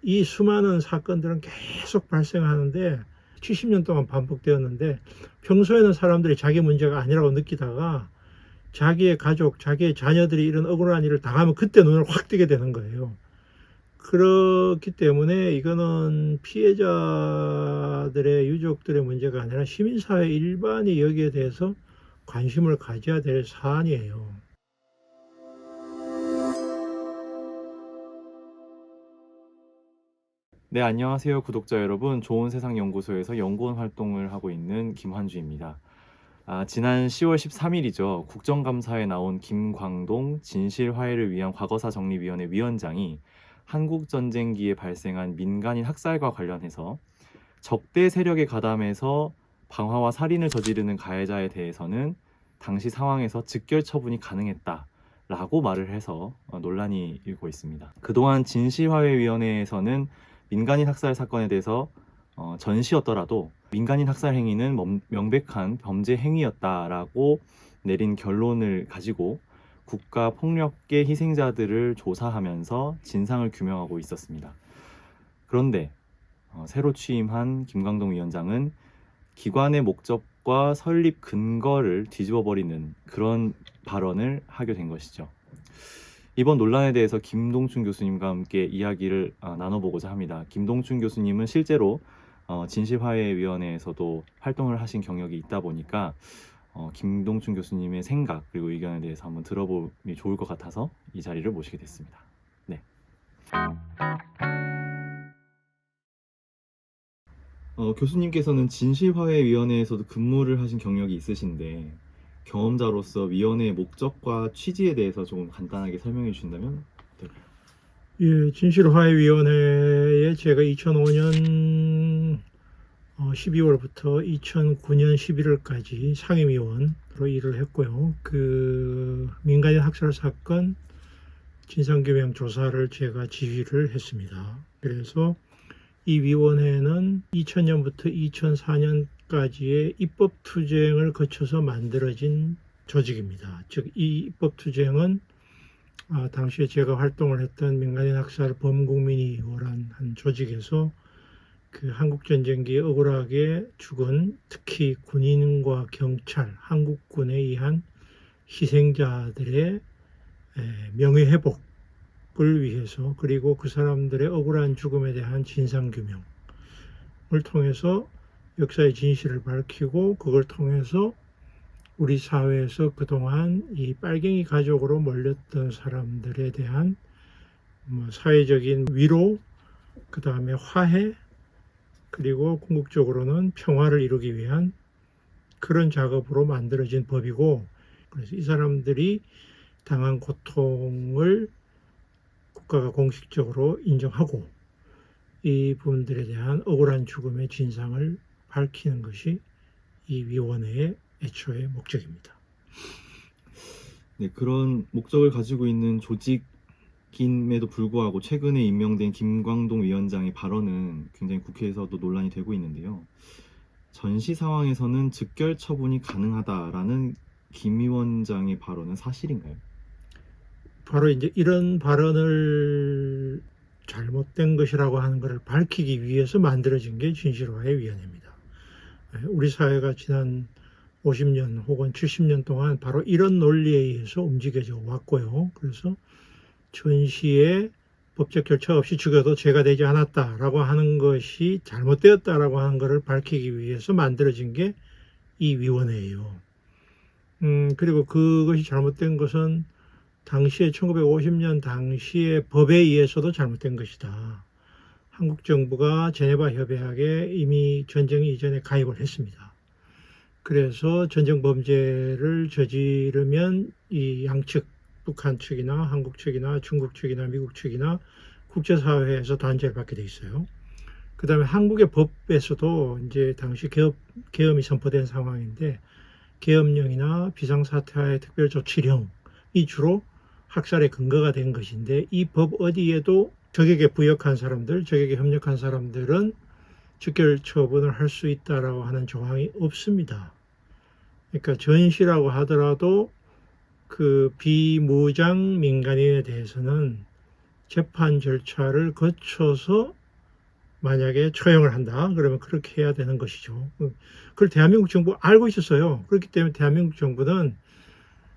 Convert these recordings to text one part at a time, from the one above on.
이 수많은 사건들은 계속 발생하는데 70년 동안 반복되었는데 평소에는 사람들이 자기 문제가 아니라고 느끼다가 자기의 가족, 자기의 자녀들이 이런 억울한 일을 당하면 그때 눈을 확 뜨게 되는 거예요. 그렇기 때문에 이거는 피해자들의 유족들의 문제가 아니라 시민사회 일반이 여기에 대해서 관심을 가져야 될 사안이에요. 네, 안녕하세요, 구독자 여러분. 좋은 세상 연구소에서 연구원 활동을 하고 있는 김환주입니다. 지난 10월 13일이죠. 국정감사에 나온 김광동 진실화해를 위한 과거사 정리위원회 위원장이 한국전쟁기에 발생한 민간인 학살과 관련해서 적대 세력에 가담해서 방화와 살인을 저지르는 가해자에 대해서는 당시 상황에서 즉결 처분이 가능했다라고 말을 해서 논란이 일고 있습니다. 그동안 진실화해위원회에서는 민간인 학살 사건에 대해서 전시였더라도 민간인 학살 행위는 명백한 범죄 행위였다라고 내린 결론을 가지고 국가 폭력계 희생자들을 조사하면서 진상을 규명하고 있었습니다. 그런데 새로 취임한 김광동 위원장은 기관의 목적과 설립 근거를 뒤집어버리는 그런 발언을 하게 된 것이죠. 이번 논란에 대해서 김동춘 교수님과 함께 이야기를 나눠보고자 합니다. 김동춘 교수님은 실제로 진실화해위원회에서도 활동을 하신 경력이 있다 보니까 김동춘 교수님의 생각 그리고 의견에 대해서 한번 들어보면 좋을 것 같아서 이 자리를 모시게 됐습니다. 네. 교수님께서는 진실화해위원회에서도 근무를 하신 경력이 있으신데 경험자로서 위원회의 목적과 취지에 대해서 조금 간단하게 설명해 주신다면 어떨까요? 예, 진실화해위원회에 제가 2005년 12월부터 2009년 11월까지 상임위원으로 일을 했고요. 그 민간인 학살 사건 진상규명 조사를 제가 지휘를 했습니다. 그래서 이 위원회는 2000년부터 2004년까지의 입법투쟁을 거쳐서 만들어진 조직입니다. 즉, 이 입법투쟁은 당시에 제가 활동을 했던 민간인 학살 범국민의원이라는 한 조직에서 그 한국전쟁기에 억울하게 죽은 특히 군인과 경찰, 한국군에 의한 희생자들의 명예회복을 위해서 그리고 그 사람들의 억울한 죽음에 대한 진상규명을 통해서 역사의 진실을 밝히고 그걸 통해서 우리 사회에서 그동안 이 빨갱이 가족으로 몰렸던 사람들에 대한 사회적인 위로, 그 다음에 화해, 그리고 궁극적으로는 평화를 이루기 위한 그런 작업으로 만들어진 법이고, 그래서 이 사람들이 당한 고통을 국가가 공식적으로 인정하고 이 부분들에 대한 억울한 죽음의 진상을 밝히는 것이 이 위원회의 애초의 목적입니다. 네, 그런 목적을 가지고 있는 조직임에도 불구하고 최근에 임명된 김광동 위원장의 발언은 굉장히 국회에서도 논란이 되고 있는데요. 전시 상황에서는 즉결 처분이 가능하다라는 김 위원장의 발언은 사실인가요? 바로 이제 이런 발언을 잘못된 것이라고 하는 것을 밝히기 위해서 만들어진 게 진실화해위원회입니다. 우리 사회가 지난 50년 혹은 70년 동안 바로 이런 논리에 의해서 움직여져 왔고요. 그래서 전시에 법적 절차 없이 죽여도 죄가 되지 않았다라고 하는 것이 잘못되었다라고 하는 것을 밝히기 위해서 만들어진 게 이 위원회예요. 그리고 그것이 잘못된 것은 당시에 1950년 당시의 법에 의해서도 잘못된 것이다. 한국 정부가 제네바 협약에 이미 전쟁 이전에 가입을 했습니다. 그래서 전쟁 범죄를 저지르면 이 양측, 북한 측이나 한국 측이나 중국 측이나 미국 측이나 국제사회에서 단죄를 받게 돼 있어요. 그 다음에 한국의 법에서도 이제 당시 계엄이 선포된 상황인데 계엄령이나 비상사태와의 특별조치령이 주로 학살의 근거가 된 것인데 이 법 어디에도 적에게 부역한 사람들, 적에게 협력한 사람들은 즉결 처분을 할 수 있다라고 하는 조항이 없습니다. 그러니까 전시라고 하더라도 그 비무장 민간인에 대해서는 재판 절차를 거쳐서 만약에 처형을 한다 그러면 그렇게 해야 되는 것이죠. 그걸 대한민국 정부 알고 있었어요. 그렇기 때문에 대한민국 정부는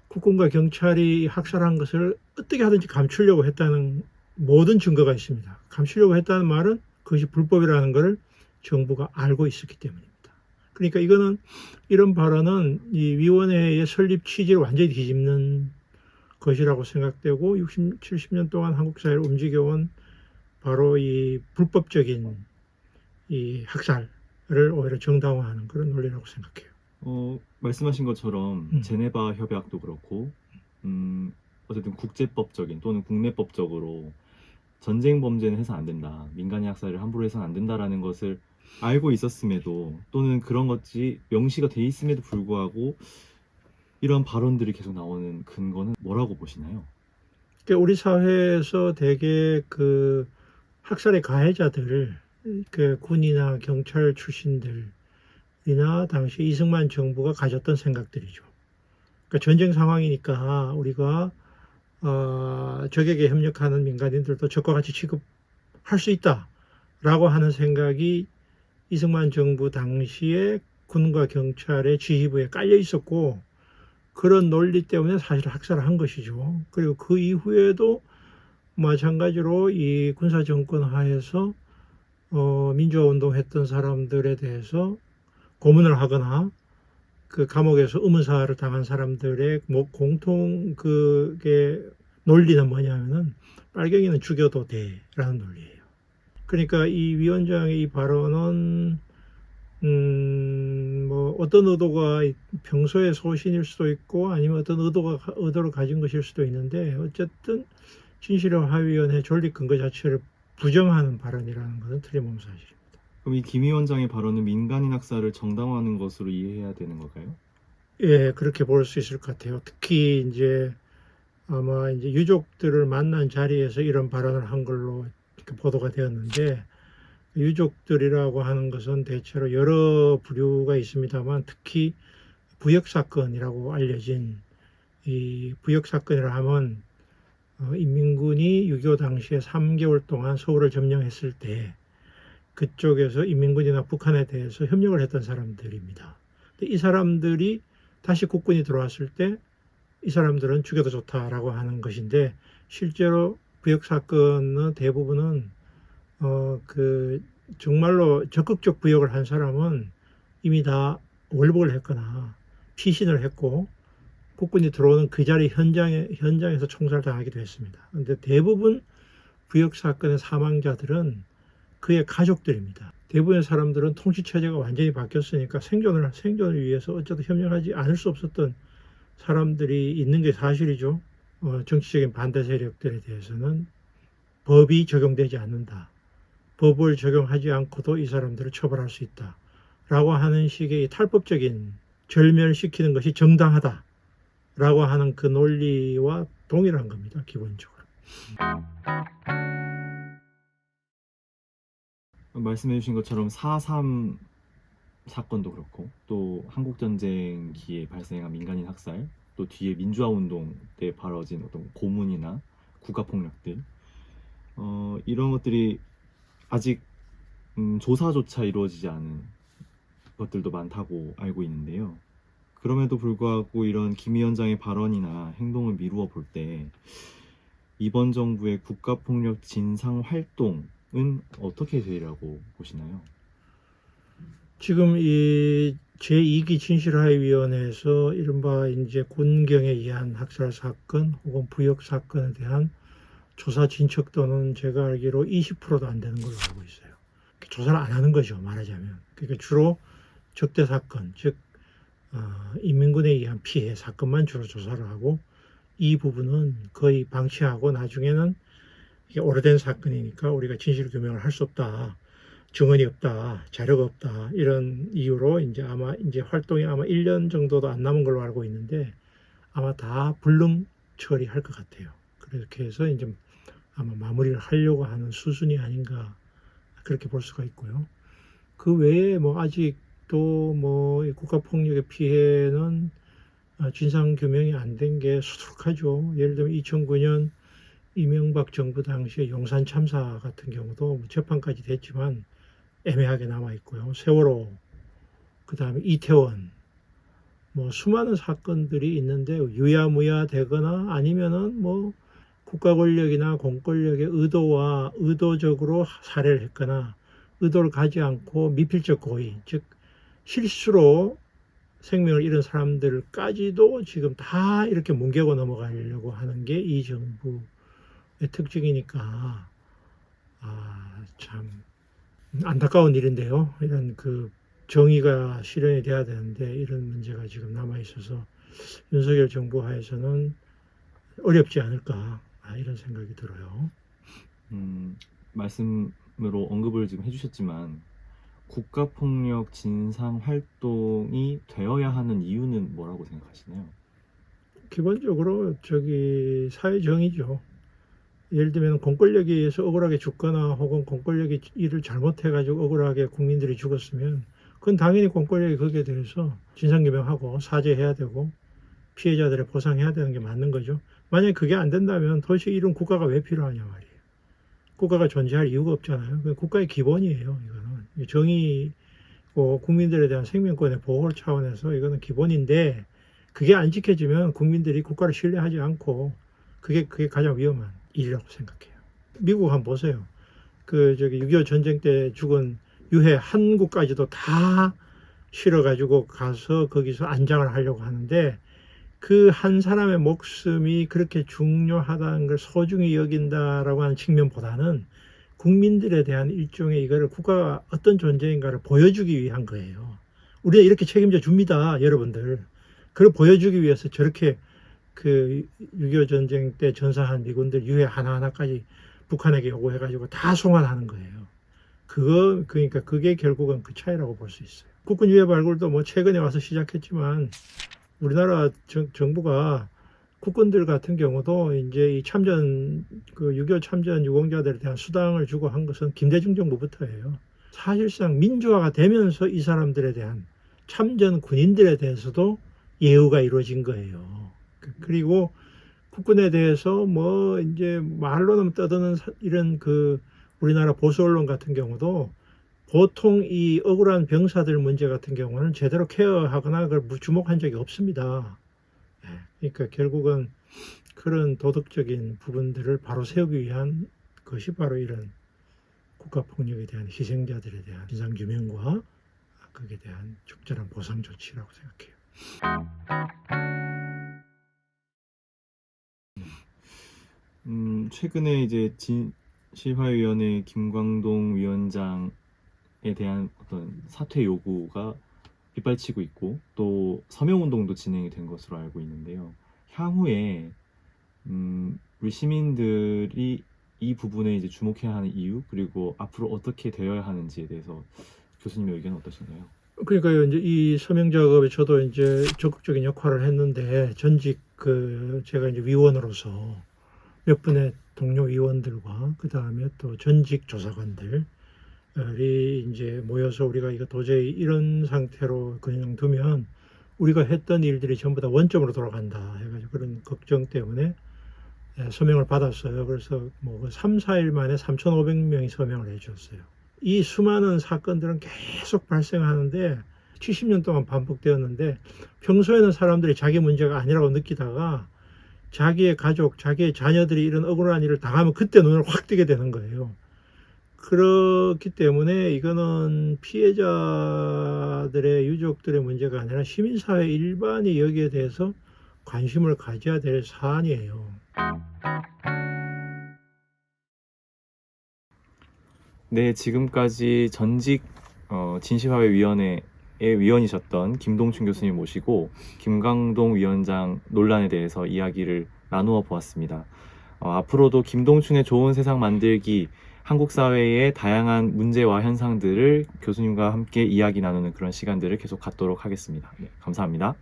국군과 경찰이 학살한 것을 어떻게 하든지 감추려고 했다는 모든 증거가 있습니다. 감추려고 했다는 말은 그것이 불법이라는 것을 정부가 알고 있었기 때문입니다. 그러니까 이런 발언은 이 위원회의 설립 취지를 완전히 뒤집는 것이라고 생각되고 60, 70년 동안 한국 사회를 움직여온 바로 이 불법적인 이 학살을 오히려 정당화하는 그런 논리라고 생각해요. 말씀하신 것처럼 제네바 협약도 그렇고 어쨌든 국제법적인 또는 국내법적으로 전쟁 범죄는 해서 안 된다. 민간인 학살을 함부로 해서는 안 된다라는 것을 알고 있었음에도 또는 그런 것이 명시가 돼 있음에도 불구하고 이런 발언들이 계속 나오는 근거는 뭐라고 보시나요? 그러니까 우리 사회에서 대개 그 학살의 가해자들, 그 군이나 경찰 출신들이나 당시 이승만 정부가 가졌던 생각들이죠. 그러니까 전쟁 상황이니까 우리가 적에게 협력하는 민간인들도 적과 같이 취급할 수 있다라고 하는 생각이 이승만 정부 당시에 군과 경찰의 지휘부에 깔려 있었고 그런 논리 때문에 사실 학살을 한 것이죠. 그리고 그 이후에도 마찬가지로 이 군사 정권 하에서 민주화 운동했던 사람들에 대해서 고문을 하거나 그 감옥에서 의문사를 당한 사람들의 공통 그게 논리는 뭐냐면은 빨갱이는 죽여도 돼라는 논리예요. 그러니까 이 위원장의 이 발언은 뭐 어떤 의도가 평소의 소신일 수도 있고 아니면 어떤 의도를 가진 것일 수도 있는데 어쨌든 진실화위원회 존립 근거 자체를 부정하는 발언이라는 것은 틀림없는 사실입니다. 그럼 이 김 위원장의 발언은 민간인 학살을 정당화하는 것으로 이해해야 되는 걸까요? 예, 그렇게 볼 수 있을 것 같아요. 특히 이제 아마 이제 유족들을 만난 자리에서 이런 발언을 한 걸로 보도가 되었는데 유족들이라고 하는 것은 대체로 여러 부류가 있습니다만 특히 부역 사건이라고 알려진 이 부역 사건이라 하면 인민군이 6.25 당시에 3개월 동안 서울을 점령했을 때 그쪽에서 인민군이나 북한에 대해서 협력을 했던 사람들입니다. 이 사람들이 다시 국군이 들어왔을 때 이 사람들은 죽여도 좋다라고 하는 것인데 실제로 부역 사건은 대부분은 그 정말로 적극적 부역을 한 사람은 이미 다 월북을 했거나 피신을 했고 국군이 들어오는 그 자리 현장에서 총살당하기도 했습니다. 그런데 대부분 부역 사건의 사망자들은 그의 가족들입니다. 대부분의 사람들은 통치 체제가 완전히 바뀌었으니까 생존을 위해서 어쩌다 협력하지 않을 수 없었던 사람들이 있는 게 사실이죠. 정치적인 반대 세력들에 대해서는 법이 적용되지 않는다. 법을 적용하지 않고도 이 사람들을 처벌할 수 있다. 라고 하는 식의 탈법적인 절멸시키는 것이 정당하다. 라고 하는 그 논리와 동일한 겁니다. 기본적으로. 말씀해 주신 것처럼 4.3 사건도 그렇고 또 한국전쟁기에 발생한 민간인 학살 또 뒤에 민주화 운동 때 벌어진 어떤 고문이나 국가폭력들 이런 것들이 아직 조사조차 이루어지지 않은 것들도 많다고 알고 있는데요. 그럼에도 불구하고 이런 김 위원장의 발언이나 행동을 미루어 볼 때 이번 정부의 국가폭력 진상 활동은 어떻게 되리라고 보시나요? 지금 이 제2기 진실화위원회에서 이른바 이제 군경에 의한 학살 사건 혹은 부역 사건에 대한 조사 진척도는 제가 알기로 20%도 안 되는 걸로 알고 있어요. 조사를 안 하는 거죠, 말하자면. 그러니까 주로 적대 사건, 즉 인민군에 의한 피해 사건만 주로 조사를 하고 이 부분은 거의 방치하고 나중에는 이게 오래된 사건이니까 우리가 진실 규명을 할 수 없다. 증언이 없다, 자료가 없다, 이런 이유로 이제 아마 이제 활동이 아마 1년 정도도 안 남은 걸로 알고 있는데 아마 다 불능 처리할 것 같아요. 그렇게 해서 이제 아마 마무리를 하려고 하는 수순이 아닌가 그렇게 볼 수가 있고요. 그 외에 뭐 아직도 뭐 국가폭력의 피해는 진상 규명이 안 된 게 수두룩하죠. 예를 들면 2009년 이명박 정부 당시에 용산 참사 같은 경우도 재판까지 됐지만 애매하게 남아 있고요. 세월호, 그 다음에 이태원, 뭐 수많은 사건들이 있는데 유야무야 되거나 아니면은 뭐 국가 권력이나 공권력의 의도와 의도적으로 살해를 했거나 의도를 가지 않고 미필적 고의, 즉 실수로 생명을 잃은 사람들까지도 지금 다 이렇게 뭉개고 넘어가려고 하는 게 이 정부의 특징이니까 참 안타까운 일인데요. 이런 그 정의가 실현이 돼야 되는데 이런 문제가 지금 남아 있어서 윤석열 정부 하에서는 어렵지 않을까 이런 생각이 들어요. 말씀으로 언급을 지금 해주셨지만 국가폭력 진상 활동이 되어야 하는 이유는 뭐라고 생각하시나요? 기본적으로 사회 정의죠. 예를 들면 공권력에 의해서 억울하게 죽거나 혹은 공권력이 일을 잘못해가지고 억울하게 국민들이 죽었으면 그건 당연히 공권력이 거기에 대해서 진상규명하고 사죄해야 되고 피해자들의 보상해야 되는 게 맞는 거죠. 만약에 그게 안 된다면 도대체 이런 국가가 왜 필요하냐 말이에요. 국가가 존재할 이유가 없잖아요. 국가의 기본이에요. 이거는 정의고 국민들에 대한 생명권의 보호 차원에서 이거는 기본인데 그게 안 지켜지면 국민들이 국가를 신뢰하지 않고 그게 가장 위험한 일이라고 생각해요. 미국 한번 보세요. 6.25 전쟁 때 죽은 유해 한국까지도 다 실어가지고 가서 거기서 안장을 하려고 하는데 그 한 사람의 목숨이 그렇게 중요하다는 걸 소중히 여긴다라고 하는 측면보다는 국민들에 대한 일종의 이거를 국가가 어떤 존재인가를 보여주기 위한 거예요. 우리가 이렇게 책임져 줍니다, 여러분들. 그걸 보여주기 위해서 저렇게 6.25 전쟁 때 전사한 미군들 유해 하나하나까지 북한에게 요구해가지고 다 송환하는 거예요. 그러니까 그게 결국은 그 차이라고 볼 수 있어요. 국군 유해 발굴도 뭐 최근에 와서 시작했지만 우리나라 정부가 국군들 같은 경우도 이제 이 6.25 참전 유공자들에 대한 수당을 주고 한 것은 김대중 정부부터예요. 사실상 민주화가 되면서 이 사람들에 대한 참전 군인들에 대해서도 예우가 이루어진 거예요. 그리고 국군에 대해서 뭐 이제 말로는 떠드는 이런 우리나라 보수 언론 같은 경우도 보통 이 억울한 병사들 문제 같은 경우는 제대로 케어하거나 그걸 주목한 적이 없습니다. 그러니까 결국은 그런 도덕적인 부분들을 바로 세우기 위한 것이 바로 이런 국가폭력에 대한 희생자들에 대한 진상규명과 거기에 대한 적절한 보상 조치라고 생각해요. 최근에 이제 진실화위원회 김광동 위원장에 대한 어떤 사퇴 요구가 빗발치고 있고 또 서명운동도 진행이 된 것으로 알고 있는데요. 향후에 우리 시민들이 이 부분에 이제 주목해야 하는 이유 그리고 앞으로 어떻게 되어야 하는지에 대해서 교수님의 의견은 어떠신가요? 그러니까요, 이제 이 서명 작업에 저도 이제 적극적인 역할을 했는데 전직 제가 이제 위원으로서 몇 분의 동료 위원들과 그 다음에 또 전직 조사관들이 이제 모여서 우리가 이거 도저히 이런 상태로 그냥 두면 우리가 했던 일들이 전부 다 원점으로 돌아간다 해가지고 그런 걱정 때문에 서명을 받았어요. 그래서 뭐 3, 4일 만에 3,500명이 서명을 해주었어요. 이 수많은 사건들은 계속 발생하는데 70년 동안 반복되었는데 평소에는 사람들이 자기 문제가 아니라고 느끼다가 자기의 가족, 자기의 자녀들이 이런 억울한 일을 당하면 그때 눈을 확 뜨게 되는 거예요. 그렇기 때문에 이거는 피해자들의 유족들의 문제가 아니라 시민사회 일반이 여기에 대해서 관심을 가져야 될 사안이에요. 네, 지금까지 전직 진실화해위원회의 위원이셨던 김동춘 교수님 모시고 김광동 위원장 논란에 대해서 이야기를 나누어 보았습니다. 앞으로도 김동춘의 좋은 세상 만들기, 한국 사회의 다양한 문제와 현상들을 교수님과 함께 이야기 나누는 그런 시간들을 계속 갖도록 하겠습니다. 네, 감사합니다.